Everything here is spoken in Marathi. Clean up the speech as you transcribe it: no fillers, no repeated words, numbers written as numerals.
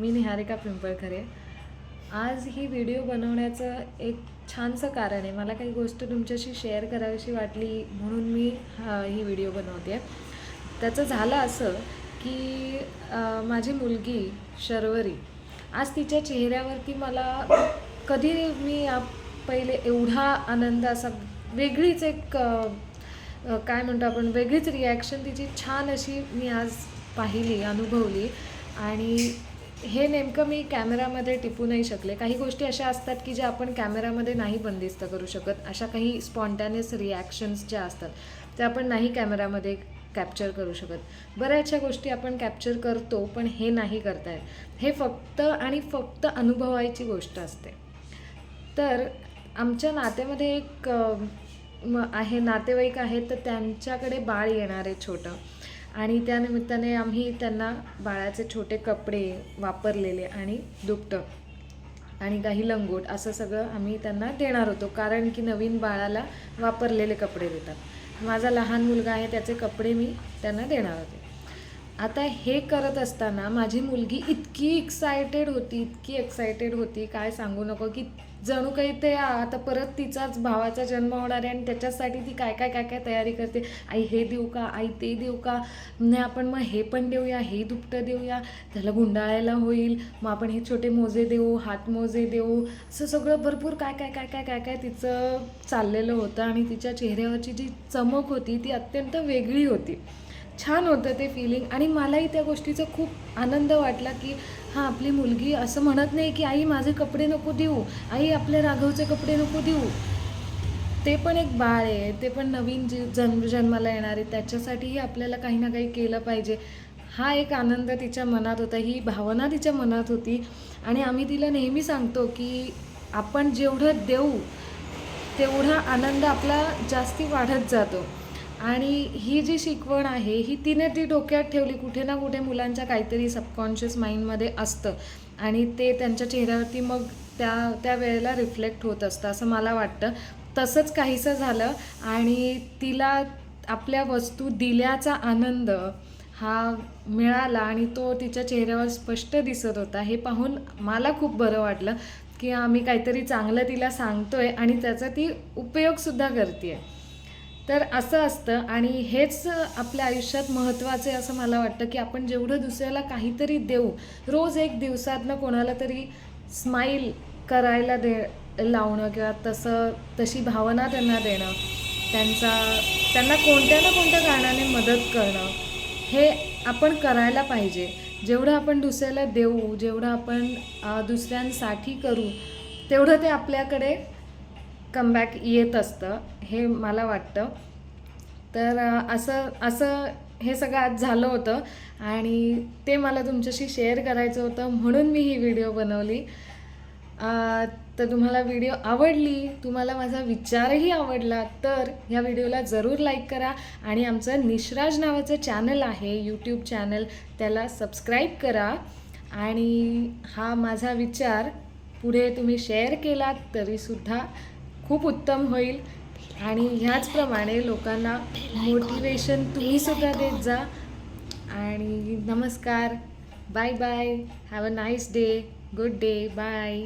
मी निहारिका पिंपळखरे। आज ही व्हिडिओ बनवण्याचं एक छानसं कारण आहे। मला काही गोष्ट तुमच्याशी शेअर करावीशी वाटली म्हणून मी ही व्हिडिओ बनवते। त्याचं झालं असं की माझी मुलगी शर्वरी, आज तिच्या चेहऱ्यावरती मला कधी मी पहिले एवढा आनंद, असा वेगळीच एक काय म्हणतो आपण, वेगळीच रिॲक्शन तिची छान अशी मी आज पाहिली, अनुभवली। आणि हे नेमकं मी कॅमेरामध्ये टिपू नाही शकले। काही गोष्टी अशा असतात की ज्या आपण कॅमेरामध्ये नाही बंदिस्त करू शकत। अशा काही स्पॉन्टॅनियस रिॲक्शन्स ज्या असतात त्या आपण नाही कॅमेरामध्ये कॅप्चर करू शकत। बऱ्याचशा गोष्टी आपण कॅप्चर करतो पण हे नाही करता येत। हे फक्त आणि फक्त अनुभवायची गोष्ट असते। तर आमच्या नात्यामध्ये एक आहे, नातेवाईक आहेत, तर त्यांच्याकडे बाळ येणार आहे छोटं, आणि त्यानिमित्ताने आम्ही त्यांना बाळाचे छोटे कपडे वापरलेले आणि दुपटं आणि काही लंगोट असं सगळं आम्ही त्यांना देणार होतो, कारण की नवीन बाळाला वापरलेले कपडे देतात। माझा लहान मुलगा आहे, त्याचे कपडे मी त्यांना देणार होते। आता हे करत असताना माझी मुलगी इतकी एक्सायटेड होती, काय सांगू नको, की जणू काही ते आता परत तिचाच भावाचा जन्म होणार आहे आणि त्याच्यासाठी ती काय काय काय काय तयारी करते। आई हे देऊ का, आई ते देऊ का, नाही आपण मग हे पण देऊया, हे दुपटं देऊया, त्याला गुंडाळायला होईल, मग आपण हे छोटे मोजे देऊ, हात मोजे देऊ, असं सगळं भरपूर काय काय काय काय काय काय तिचं चाललेलं होतं। आणि तिच्या चेहऱ्यावरची जी चमक होती ती अत्यंत वेगळी होती। छान होतं ते फिलिंग, आणि मलाही त्या गोष्टीचा खूप आनंद वाटला की हां, आपली मुलगी असं म्हणत नाही की आई माझे कपडे नको देऊ, आई आपल्या राघवचे कपडे नको देऊ। ते पण एक बाळ आहे, ते पण नवीन जन्माला येणार आहे, त्याच्यासाठीही आपल्याला काही ना काही केलं पाहिजे। हा एक आनंद तिच्या मनात होता, ही भावना तिच्या मनात होती। आणि आम्ही तिला नेहमी सांगतो की आपण जेवढं देऊ तेवढा आनंद आपला जास्ती वाढत जातो। आणि ही जी शिकवण आहे ही तिने ती डोक्यात ठेवली। कुठे ना कुठे मुलांच्या काहीतरी सबकॉन्शियस माइंडमध्ये असतं आणि ते त्यांच्या चेहऱ्यावरती मग त्या वेळेला रिफ्लेक्ट होत असतं असं मला वाटतं। तसंच काहीसं झालं आणि तिला आपल्या वस्तू दिल्याचा आनंद हा मिळाला आणि तो तिच्या चेहऱ्यावर स्पष्ट दिसत होता। हे पाहून मला खूप बरं वाटलं की आम्ही काहीतरी चांगलं तिला सांगतोय आणि त्याचा ती उपयोगसुद्धा करते। तर असं असतं, आणि हेच आपल्या आयुष्यात महत्त्वाचं आहे असं मला वाटतं की आपण जेवढं दुसऱ्याला काहीतरी देऊ, रोज एक दिवसातनं कोणाला तरी स्माईल करायला लावणं किंवा तशी भावना त्यांना देणं, त्यांना कोणत्या ना कोणत्या कारणाने मदत करणं, हे आपण करायला पाहिजे। जेवढं आपण दुसऱ्याला देऊ, जेवढं आपण दुसऱ्यांसाठी करू, तेवढं ते आपल्याकडे कमबॅक येत असतं, हे मला वाटतं। तर असं हे सगळं आज झालं होतं आणि ते मला तुमच्याशी शेअर करायचं होतं, म्हणून मी ही व्हिडिओ बनवली। तर तुम्हाला व्हिडिओ आवडली, तुम्हाला माझा विचारही आवडला, तर ह्या व्हिडिओला जरूर लाईक करा आणि आमचं निशराज नावाचं चॅनल आहे, यूट्यूब चॅनल, त्याला सबस्क्राईब करा। आणि हा माझा विचार पुढे तुम्ही शेअर केलात तरीसुद्धा खूप उत्तम होईल, आणि ह्याचप्रमाणे लोकांना मोटिवेशन तुम्हीसुद्धा देत जा। आणि नमस्कार, bye bye, have a nice day, good day, bye.